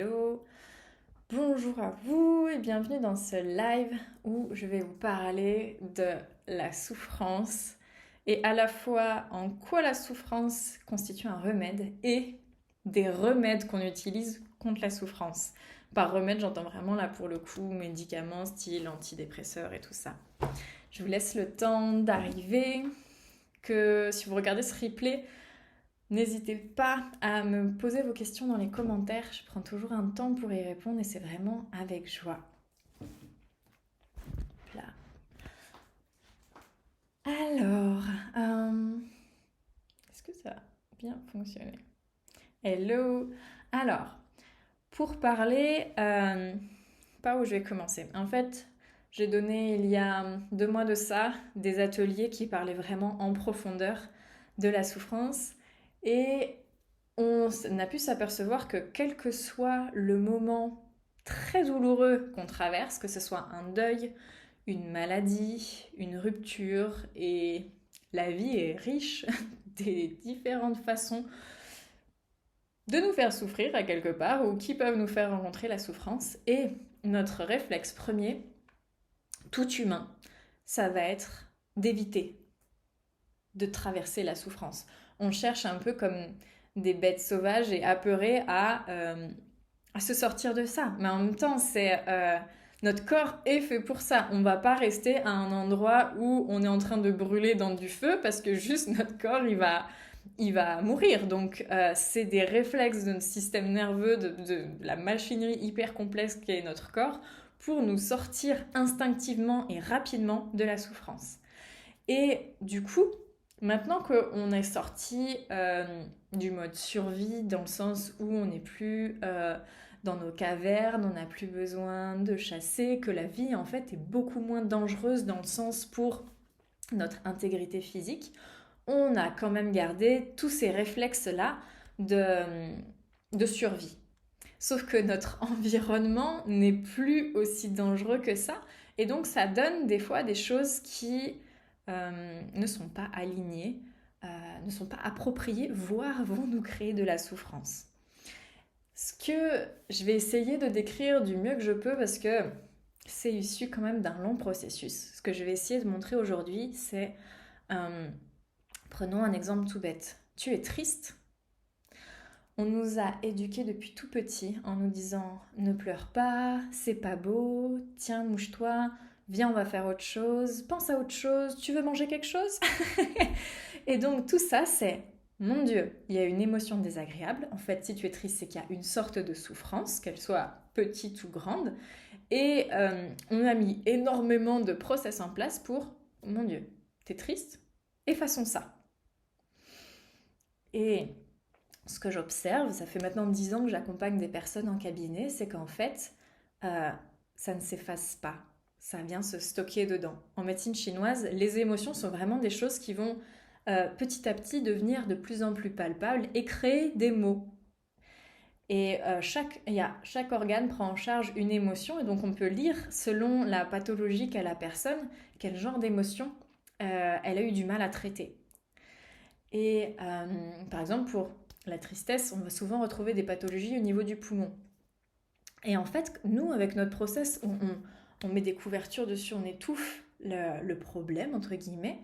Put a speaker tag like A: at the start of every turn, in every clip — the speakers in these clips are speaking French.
A: Hello, bonjour à vous et bienvenue dans ce live où je vais vous parler de la souffrance et à la fois en quoi la souffrance constitue un remède et des remèdes qu'on utilise contre la souffrance. Par remède, j'entends vraiment là pour le coup médicaments style antidépresseurs et tout ça. Je vous laisse le temps d'arriver, que si vous regardez ce replay, n'hésitez pas à me poser vos questions dans les commentaires, je prends toujours un temps pour y répondre et c'est vraiment avec joie. Là. Alors, est-ce que ça a bien fonctionné? Hello. Alors, pour parler, pas où je vais commencer. En fait, j'ai donné il y a 2 mois de ça des ateliers qui parlaient vraiment en profondeur de la souffrance et on a pu s'apercevoir que quel que soit le moment très douloureux qu'on traverse, que ce soit un deuil, une maladie, une rupture, et la vie est riche des différentes façons de nous faire souffrir à quelque part ou qui peuvent nous faire rencontrer la souffrance. Et notre réflexe premier, tout humain, ça va être d'éviter de traverser la souffrance. On cherche un peu comme des bêtes sauvages et apeurées à se sortir de ça. Mais en même temps, notre corps est fait pour ça. On va pas rester à un endroit où on est en train de brûler dans du feu parce que juste notre corps, il va mourir. Donc, c'est des réflexes de notre système nerveux, de la machinerie hyper complexe qui est notre corps, pour nous sortir instinctivement et rapidement de la souffrance. Et du coup, maintenant qu'on est sorti du mode survie, dans le sens où on n'est plus dans nos cavernes, on n'a plus besoin de chasser, que la vie en fait est beaucoup moins dangereuse dans le sens pour notre intégrité physique, on a quand même gardé tous ces réflexes-là de survie. Sauf que notre environnement n'est plus aussi dangereux que ça. Et donc ça donne des fois des choses qui ne sont pas alignées, ne sont pas appropriées, voire vont nous créer de la souffrance. Ce que je vais essayer de décrire du mieux que je peux parce que c'est issu quand même d'un long processus. Ce que je vais essayer de montrer aujourd'hui, c'est, euh, prenons un exemple tout bête. Tu es triste. On nous a éduqués depuis tout petit en nous disant ne pleure pas, c'est pas beau, tiens, mouche-toi, viens, on va faire autre chose, pense à autre chose, tu veux manger quelque chose? Et donc tout ça, c'est mon Dieu, il y a une émotion désagréable. En fait, si tu es triste, c'est qu'il y a une sorte de souffrance, qu'elle soit petite ou grande. Et on a mis énormément de process en place pour mon Dieu, t'es triste? Effaçons ça. Et ce que j'observe, ça fait maintenant 10 ans que j'accompagne des personnes en cabinet, c'est qu'en fait, euh, ça ne s'efface pas. Ça vient se stocker dedans. En médecine chinoise, les émotions sont vraiment des choses qui vont petit à petit devenir de plus en plus palpables et créer des mots. Et chaque organe prend en charge une émotion et donc on peut lire selon la pathologie qu'a la personne, quel genre d'émotion elle a eu du mal à traiter. Et par exemple, pour la tristesse, on va souvent retrouver des pathologies au niveau du poumon. Et en fait, nous, avec notre process, on met des couvertures dessus, on étouffe le problème, entre guillemets,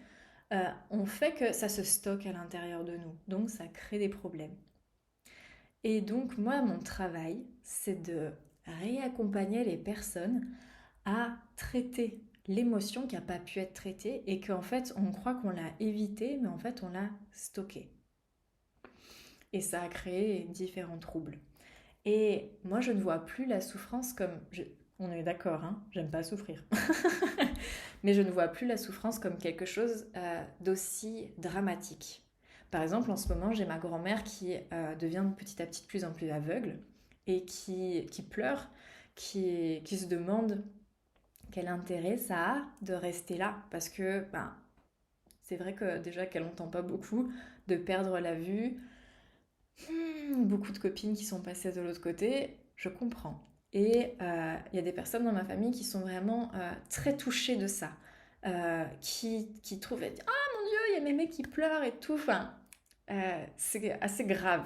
A: on fait que ça se stocke à l'intérieur de nous. Donc, ça crée des problèmes. Et donc, moi, mon travail, c'est de réaccompagner les personnes à traiter l'émotion qui n'a pas pu être traitée et qu'en fait, on croit qu'on l'a évitée, mais en fait, on l'a stockée. Et ça a créé différents troubles. Et moi, je ne vois plus la souffrance comme... on est d'accord, hein, j'aime pas souffrir. Mais je ne vois plus la souffrance comme quelque chose d'aussi dramatique. Par exemple, en ce moment, j'ai ma grand-mère qui devient petit à petit de plus en plus aveugle et qui pleure, qui se demande quel intérêt ça a de rester là. Parce que c'est vrai que déjà qu'elle n'entend pas beaucoup, de perdre la vue, beaucoup de copines qui sont passées de l'autre côté, je comprends. Et il y a des personnes dans ma famille qui sont vraiment très touchées de ça, qui trouvent, ah mon Dieu, il y a mémé qui pleure et tout. Enfin, c'est assez grave.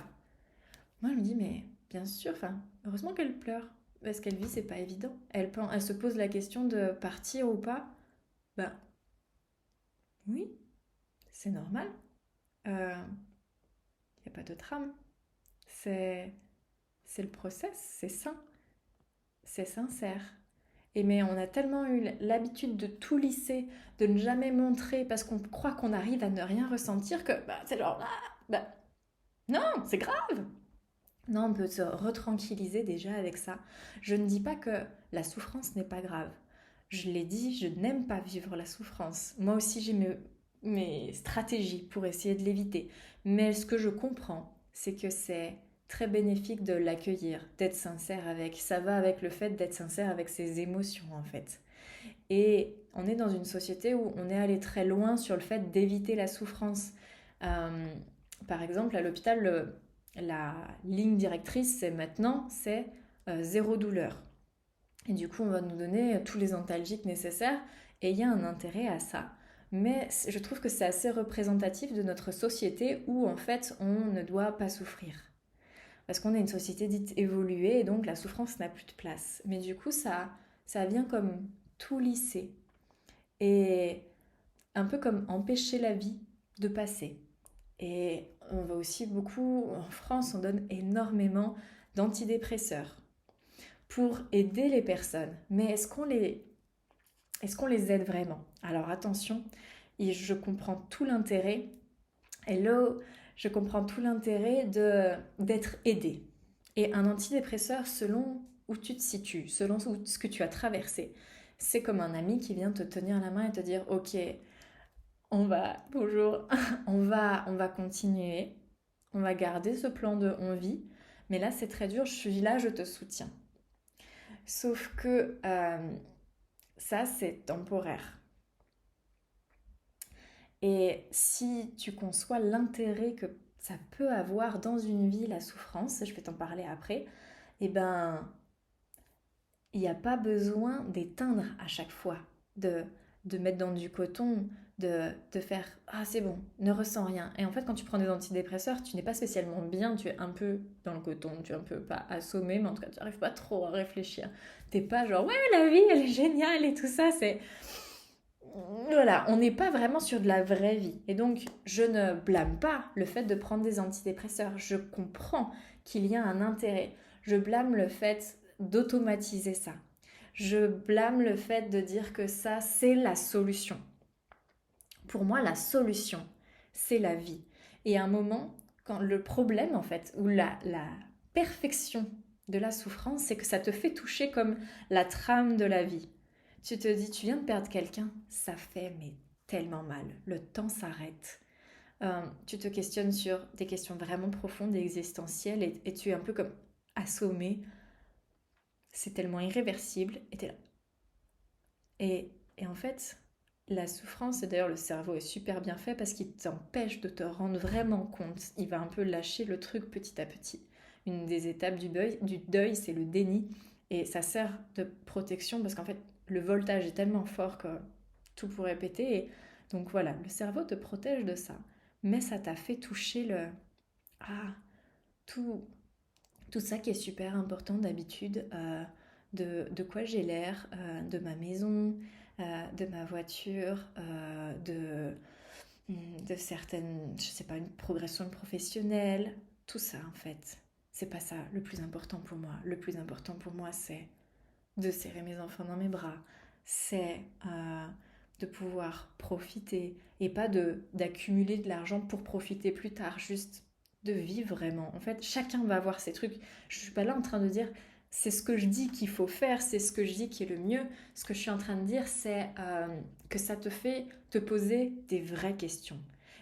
A: Moi, je me dis, mais bien sûr, enfin, heureusement qu'elle pleure. Parce qu'elle vit, c'est pas évident. Elle se pose la question de partir ou pas. Ben oui, c'est normal. Il n'y a pas de drame. C'est, c'est le process, c'est sain, c'est sincère. Et mais on a tellement eu l'habitude de tout lisser, de ne jamais montrer parce qu'on croit qu'on arrive à ne rien ressentir que bah, c'est genre, bah, non, c'est grave. Non, on peut se retranquilliser déjà avec ça. Je ne dis pas que la souffrance n'est pas grave. Je l'ai dit, je n'aime pas vivre la souffrance. Moi aussi, j'ai mes stratégies pour essayer de l'éviter. Mais ce que je comprends, c'est que c'est très bénéfique de l'accueillir, d'être sincère avec. Ça va avec le fait d'être sincère avec ses émotions, en fait. Et on est dans une société où on est allé très loin sur le fait d'éviter la souffrance. Euh, Par exemple, à l'hôpital, la ligne directrice, c'est maintenant, c'est zéro douleur. Et du coup, on va nous donner tous les antalgiques nécessaires, et il y a un intérêt à ça. Mais je trouve que c'est assez représentatif de notre société où, en fait, on ne doit pas souffrir. Parce qu'on est une société dite évoluée, et donc la souffrance n'a plus de place. Mais du coup, ça vient comme tout lisser. Et un peu comme empêcher la vie de passer. Et on va aussi beaucoup, en France, on donne énormément d'antidépresseurs pour aider les personnes. Mais est-ce qu'on les aide vraiment? Alors attention, et je comprends tout l'intérêt. Hello, je comprends tout l'intérêt d'être aidé. Et un antidépresseur, selon où tu te situes, selon ce que tu as traversé, c'est comme un ami qui vient te tenir la main et te dire, ok, bonjour, on va continuer, on va garder ce plan de on vit, mais là c'est très dur, je suis là, je te soutiens. Sauf que ça c'est temporaire. Et si tu conçois l'intérêt que ça peut avoir dans une vie, la souffrance, je vais t'en parler après, eh ben, il n'y a pas besoin d'éteindre à chaque fois, de mettre dans du coton, de faire ah c'est bon, ne ressens rien. Et en fait, quand tu prends des antidépresseurs, tu n'es pas spécialement bien, tu es un peu dans le coton, tu es un peu pas assommé, mais en tout cas, tu n'arrives pas trop à réfléchir. T'es pas genre ouais, la vie elle est géniale et tout ça, c'est. Voilà, on n'est pas vraiment sur de la vraie vie. Et donc, je ne blâme pas le fait de prendre des antidépresseurs. Je comprends qu'il y a un intérêt. Je blâme le fait d'automatiser ça. Je blâme le fait de dire que ça, c'est la solution. Pour moi, la solution, c'est la vie. Et à un moment, quand le problème, en fait, ou la perfection de la souffrance, c'est que ça te fait toucher comme la trame de la vie. Tu te dis, tu viens de perdre quelqu'un, ça fait mais tellement mal. Le temps s'arrête. Tu te questionnes sur des questions vraiment profondes et existentielles et tu es un peu comme assommé. C'est tellement irréversible et t'es là. Et en fait, la souffrance, et d'ailleurs le cerveau est super bien fait parce qu'il t'empêche de te rendre vraiment compte. Il va un peu lâcher le truc petit à petit. Une des étapes du deuil, c'est le déni. Et ça sert de protection parce qu'en fait, le voltage est tellement fort que tout pourrait péter. Et donc voilà, le cerveau te protège de ça. Mais ça t'a fait toucher Ah, tout, tout ça qui est super important d'habitude, de quoi j'ai l'air, de ma maison, de ma voiture, de certaines, je sais pas, une progression professionnelle, tout ça en fait. C'est pas ça le plus important pour moi. Le plus important pour moi, c'est de serrer mes enfants dans mes bras, c'est de pouvoir profiter et pas d'accumuler de l'argent pour profiter plus tard, juste de vivre vraiment. En fait, chacun va avoir ses trucs. Je suis pas là en train de dire c'est ce que je dis qu'il faut faire, c'est ce que je dis qui est le mieux. Ce que je suis en train de dire, c'est que ça te fait te poser des vraies questions.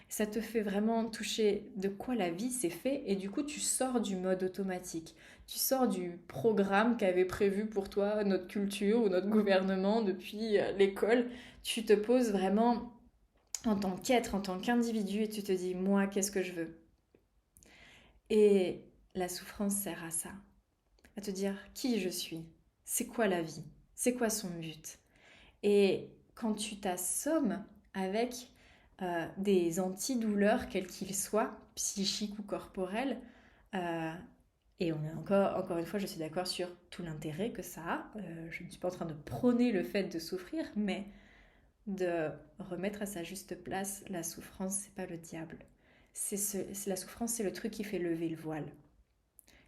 A: Ça te fait vraiment toucher de quoi la vie s'est fait et du coup tu sors du mode automatique. Tu sors du programme qu'avait prévu pour toi notre culture ou notre gouvernement depuis l'école. Tu te poses vraiment en tant qu'être, en tant qu'individu et tu te dis moi qu'est-ce que je veux. Et la souffrance sert à ça, à te dire qui je suis, c'est quoi la vie, c'est quoi son but. Et quand tu t'assommes avec des antidouleurs, quels qu'ils soient, psychiques ou corporels, euh, Et on est encore une fois, je suis d'accord sur tout l'intérêt que ça a. Je ne suis pas en train de prôner le fait de souffrir, mais de remettre à sa juste place, la souffrance, c'est pas le diable. La souffrance, c'est le truc qui fait lever le voile.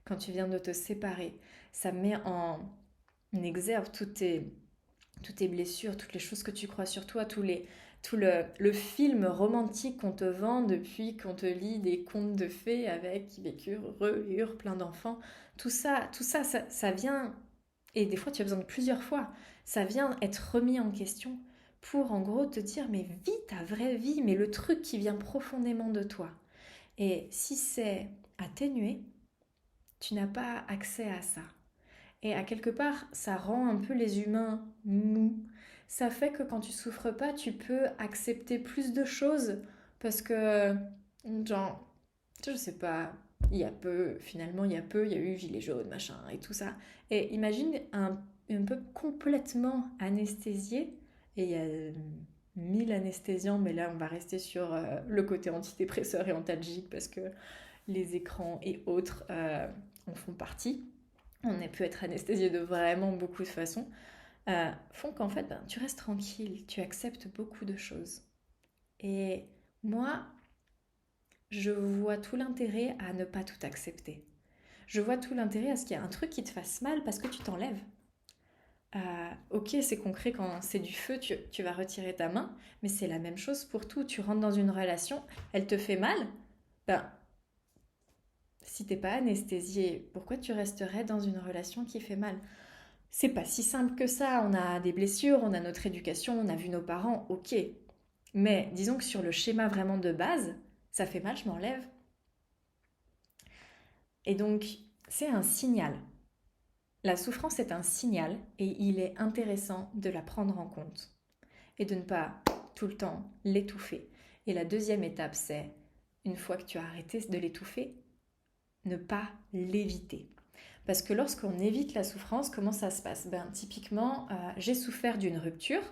A: Quand tu viens de te séparer, ça met en exergue toutes tes blessures, toutes les choses que tu crois sur toi, tout le film romantique qu'on te vend depuis qu'on te lit des contes de fées avec qui vécurent heureux et eurent plein d'enfants. Ça vient, et des fois tu as besoin de plusieurs fois, ça vient être remis en question pour en gros te dire mais vis ta vraie vie, mais le truc qui vient profondément de toi. Et si c'est atténué, tu n'as pas accès à ça. Et à quelque part, ça rend un peu les humains mous. Ça fait que quand tu souffres pas, tu peux accepter plus de choses parce que, genre, je sais pas, il y a peu, il y a eu Gilets jaunes, machin, et tout ça. Et imagine un peu complètement anesthésié, et il y a 1000 anesthésiants, mais là on va rester sur le côté antidépresseur et antalgique parce que les écrans et autres en font partie. On a pu être anesthésié de vraiment beaucoup de façons, font qu'en fait, ben, tu restes tranquille, tu acceptes beaucoup de choses. Et moi, je vois tout l'intérêt à ne pas tout accepter. Je vois tout l'intérêt à ce qu'il y ait un truc qui te fasse mal parce que tu t'enlèves. Ok, c'est concret quand c'est du feu, tu vas retirer ta main, mais c'est la même chose pour tout. Tu rentres dans une relation, elle te fait mal, ben, si t'es pas anesthésié, pourquoi tu resterais dans une relation qui fait mal? C'est pas si simple que ça. On a des blessures, on a notre éducation, on a vu nos parents, ok. Mais disons que sur le schéma vraiment de base, ça fait mal, je m'enlève. Et donc, c'est un signal. La souffrance est un signal et il est intéressant de la prendre en compte et de ne pas tout le temps l'étouffer. Et la deuxième étape, c'est, une fois que tu as arrêté de l'étouffer, ne pas l'éviter. Parce que lorsqu'on évite la souffrance, comment ça se passe? Ben, typiquement, j'ai souffert d'une rupture.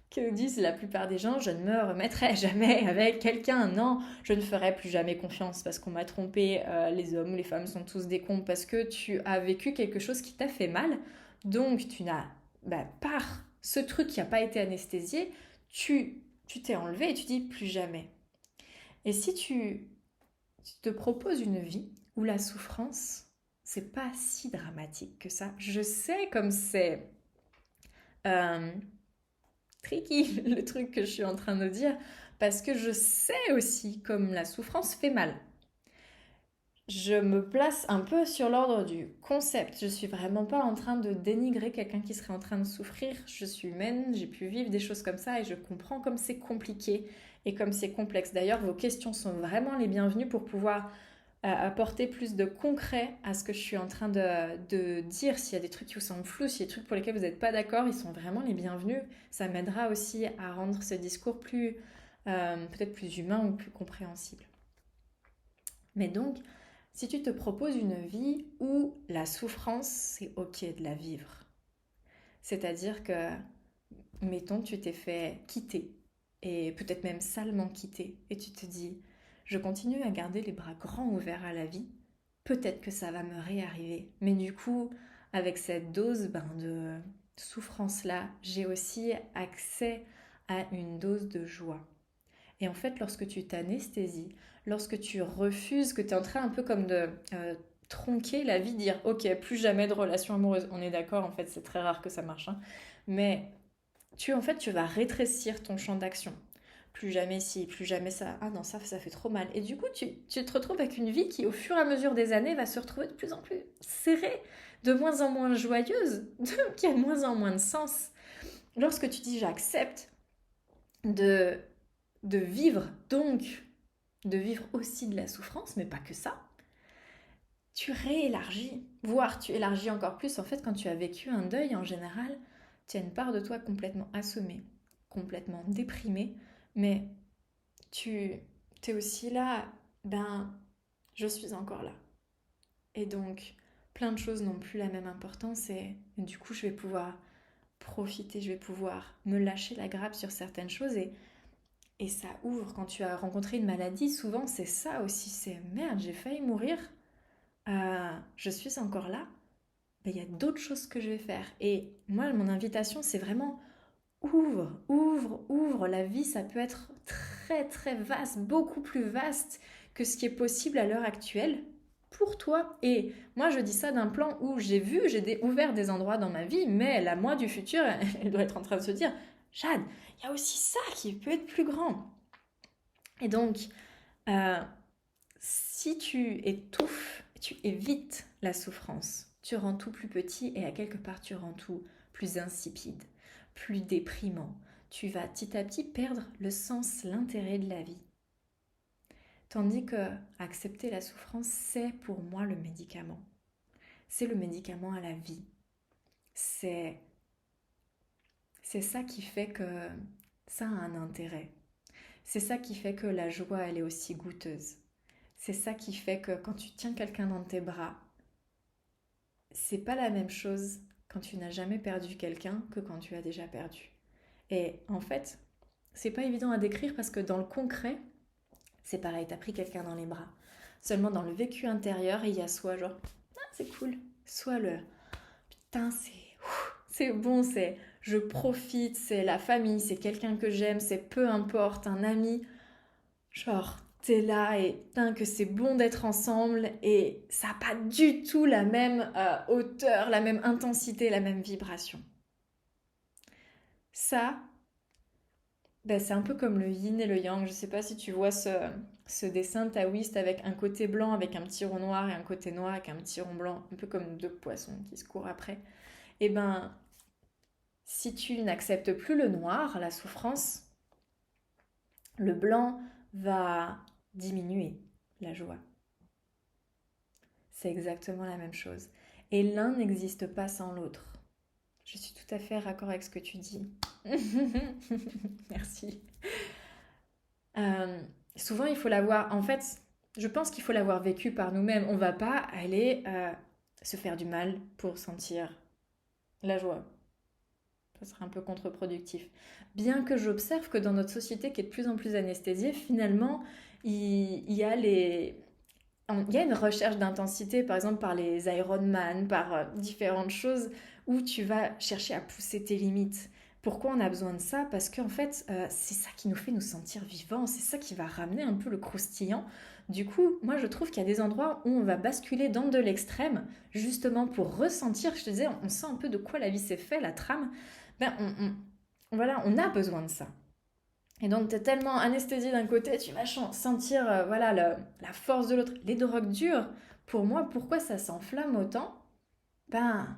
A: Que disent la plupart des gens, je ne me remettrai jamais avec quelqu'un, non, je ne ferai plus jamais confiance parce qu'on m'a trompé, les hommes ou les femmes sont tous des cons parce que tu as vécu quelque chose qui t'a fait mal, donc tu n'as, bah, par ce truc qui n'a pas été anesthésié, tu t'es enlevé et tu dis plus jamais. Et si tu te proposes une vie où la souffrance, c'est pas si dramatique que ça. Je sais comme c'est euh, tricky le truc que je suis en train de dire, parce que je sais aussi comme la souffrance fait mal. Je me place un peu sur l'ordre du concept. Je suis vraiment pas en train de dénigrer quelqu'un qui serait en train de souffrir. Je suis humaine, j'ai pu vivre des choses comme ça et je comprends comme c'est compliqué et comme c'est complexe. D'ailleurs, vos questions sont vraiment les bienvenues pour pouvoir apporter plus de concret à ce que je suis en train de dire. S'il y a des trucs qui vous semblent flous, s'il y a des trucs pour lesquels vous n'êtes pas d'accord, ils sont vraiment les bienvenus. Ça m'aidera aussi à rendre ce discours plus, peut-être plus humain ou plus compréhensible. Mais donc, si tu te proposes une vie où la souffrance, c'est ok de la vivre, c'est-à-dire que, mettons, tu t'es fait quitter, et peut-être même salement quitter, et tu te dis, je continue à garder les bras grands ouverts à la vie, peut-être que ça va me réarriver. Mais du coup, avec cette dose de souffrance-là, j'ai aussi accès à une dose de joie. Et en fait, lorsque tu t'anesthésies, lorsque tu refuses, que tu es en train un peu comme de tronquer la vie, dire ok, plus jamais de relation amoureuse, on est d'accord, en fait c'est très rare que ça marche, hein. Mais en fait, tu vas rétrécir ton champ d'action. Plus jamais ci, plus jamais ça. Ah non, ça fait trop mal. Et du coup, tu te retrouves avec une vie qui, au fur et à mesure des années, va se retrouver de plus en plus serrée, de moins en moins joyeuse, qui a de moins en moins de sens. Lorsque tu dis j'accepte de, de vivre, donc de vivre aussi de la souffrance, mais pas que ça, tu réélargis, voire tu élargis encore plus. En fait, quand tu as vécu un deuil, en général, tu as une part de toi complètement assommée, complètement déprimée, mais tu es aussi là, ben, je suis encore là. Et donc, plein de choses n'ont plus la même importance et du coup, je vais pouvoir profiter, je vais pouvoir me lâcher la grappe sur certaines choses et ça ouvre. Quand tu as rencontré une maladie, souvent c'est ça aussi, c'est merde, j'ai failli mourir. je suis encore là, ben, il y a d'autres choses que je vais faire. Et moi, mon invitation, c'est vraiment ouvre, ouvre, ouvre. La vie, ça peut être très, très vaste, beaucoup plus vaste que ce qui est possible à l'heure actuelle pour toi. Et moi, je dis ça d'un plan où j'ai ouvert des endroits dans ma vie, mais la moi du futur, elle doit être en train de se dire, Jade, il y a aussi ça qui peut être plus grand. Et donc, euh, si tu étouffes, tu évites la souffrance, tu rends tout plus petit et à quelque part tu rends tout plus insipide, plus déprimant. Tu vas petit à petit perdre le sens, l'intérêt de la vie. Tandis que accepter la souffrance, c'est pour moi le médicament. C'est le médicament à la vie. C'est c'est ça qui fait que ça a un intérêt. C'est ça qui fait que la joie, elle est aussi goûteuse. C'est ça qui fait que quand tu tiens quelqu'un dans tes bras, c'est pas la même chose quand tu n'as jamais perdu quelqu'un que quand tu as déjà perdu. Et en fait, c'est pas évident à décrire parce que dans le concret, c'est pareil, t'as pris quelqu'un dans les bras. Seulement dans le vécu intérieur, il y a soit genre, ah, c'est cool, soit le putain, c'est bon, c'est je profite, c'est la famille, c'est quelqu'un que j'aime, c'est peu importe, un ami. Genre, t'es là et putain que c'est bon d'être ensemble et ça n'a pas du tout la même hauteur, la même intensité, la même vibration. Ça, ben, c'est un peu comme le yin et le yang. Je sais pas si tu vois ce dessin taoïste avec un côté blanc avec un petit rond noir et un côté noir avec un petit rond blanc, un peu comme deux poissons qui se courent après. Et ben, si tu n'acceptes plus le noir, la souffrance, le blanc va diminuer la joie. C'est exactement la même chose. Et l'un n'existe pas sans l'autre. Je suis tout à fait raccord avec ce que tu dis. Merci. Euh, Souvent, il faut l'avoir. En fait, je pense qu'il faut l'avoir vécu par nous-mêmes. On va pas aller se faire du mal pour sentir la joie. Ça serait un peu contre-productif. Bien que j'observe que dans notre société qui est de plus en plus anesthésiée, finalement, il y a il y a une recherche d'intensité, par exemple par les Ironman, par différentes choses où tu vas chercher à pousser tes limites. Pourquoi on a besoin de ça? Parce qu'en fait, c'est ça qui nous fait nous sentir vivants, c'est ça qui va ramener un peu le croustillant. Du coup, moi je trouve qu'il y a des endroits où on va basculer dans de l'extrême, justement pour ressentir, je te disais, on sent un peu de quoi la vie s'est fait, la trame. Ben, voilà, on a besoin de ça. Et donc, tu es tellement anesthésié d'un côté, tu vas sentir voilà, la force de l'autre. Les drogues dures, pour moi, pourquoi ça s'enflamme autant? Ben,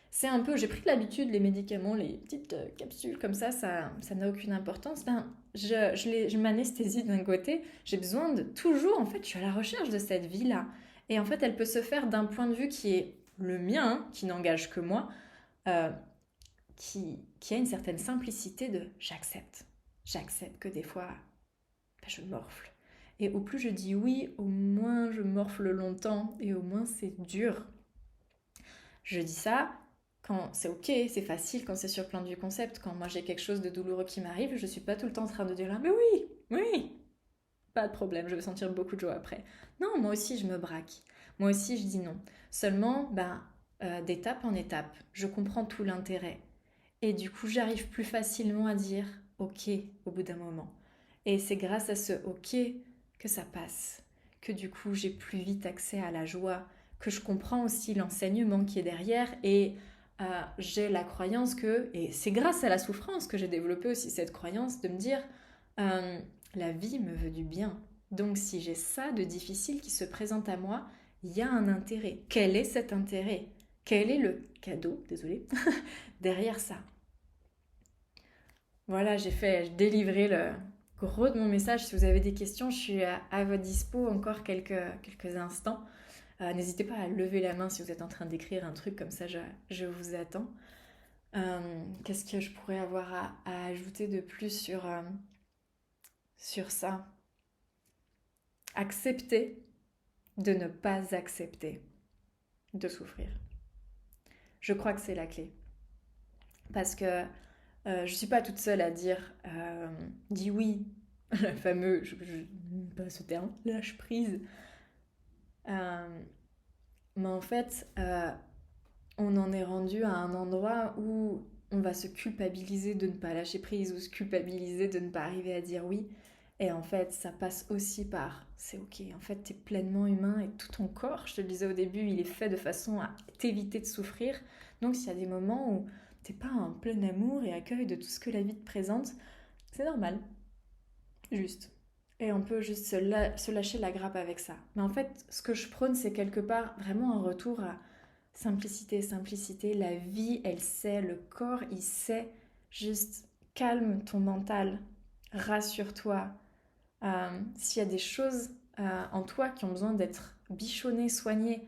A: c'est un peu, j'ai pris l'habitude, les médicaments, les petites capsules comme ça n'a aucune importance. Ben, je m'anesthésie d'un côté, j'ai besoin de toujours, en fait, je suis à la recherche de cette vie-là. Et en fait, elle peut se faire d'un point de vue qui est le mien, hein, qui n'engage que moi, euh, qui a une certaine simplicité de j'accepte. J'accepte que des fois, ben, je morfle. Et au plus je dis oui, au moins je morfle longtemps et au moins c'est dur. Je dis ça quand c'est ok, c'est facile, quand c'est sur le plan du concept. Quand moi j'ai quelque chose de douloureux qui m'arrive, je suis pas tout le temps en train de dire là, mais oui, oui, pas de problème, je vais sentir beaucoup de joie après. Non, moi aussi je me braque. Moi aussi je dis non. Seulement, ben, d'étape en étape, je comprends tout l'intérêt. Et du coup, j'arrive plus facilement à dire OK au bout d'un moment. Et c'est grâce à ce OK que ça passe, que du coup, j'ai plus vite accès à la joie, que je comprends aussi l'enseignement qui est derrière et j'ai la croyance que, et c'est grâce à la souffrance que j'ai développé aussi cette croyance de me dire euh, la vie me veut du bien. Donc si j'ai ça de difficile qui se présente à moi, il y a un intérêt. Quel est cet intérêt? Quel est le cadeau, désolé, derrière ça? Voilà, j'ai délivré le gros de mon message. Si vous avez des questions, je suis à votre dispo encore quelques instants. N'hésitez pas à lever la main si vous êtes en train d'écrire un truc comme ça, je vous attends. Qu'est-ce que je pourrais avoir à ajouter de plus sur ça? Accepter de ne pas accepter de souffrir. Je crois que c'est la clé. Parce que je ne suis pas toute seule à dire dis oui, le fameux, pas ce terme, lâche prise. Euh, Mais en fait, on en est rendu à un endroit où on va se culpabiliser de ne pas lâcher prise ou se culpabiliser de ne pas arriver à dire oui. Et en fait, ça passe aussi par c'est ok, en fait, t'es pleinement humain et tout ton corps, je te le disais au début, il est fait de façon à t'éviter de souffrir. Donc, s'il y a des moments où t'es pas en plein amour et accueil de tout ce que la vie te présente, c'est normal, juste. Et on peut juste se lâcher la grappe avec ça. Mais en fait, ce que je prône, c'est quelque part vraiment un retour à simplicité, simplicité. La vie, elle sait, le corps, il sait. Juste calme ton mental, rassure-toi. S'il y a des choses en toi qui ont besoin d'être bichonnées, soignées,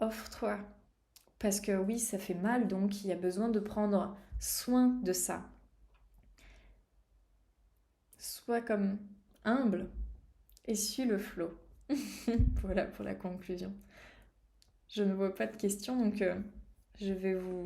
A: offre-toi. Parce que oui, ça fait mal, donc il y a besoin de prendre soin de ça. Sois comme humble et suis le flot. Voilà pour la conclusion. Je ne vois pas de questions, donc je vais vous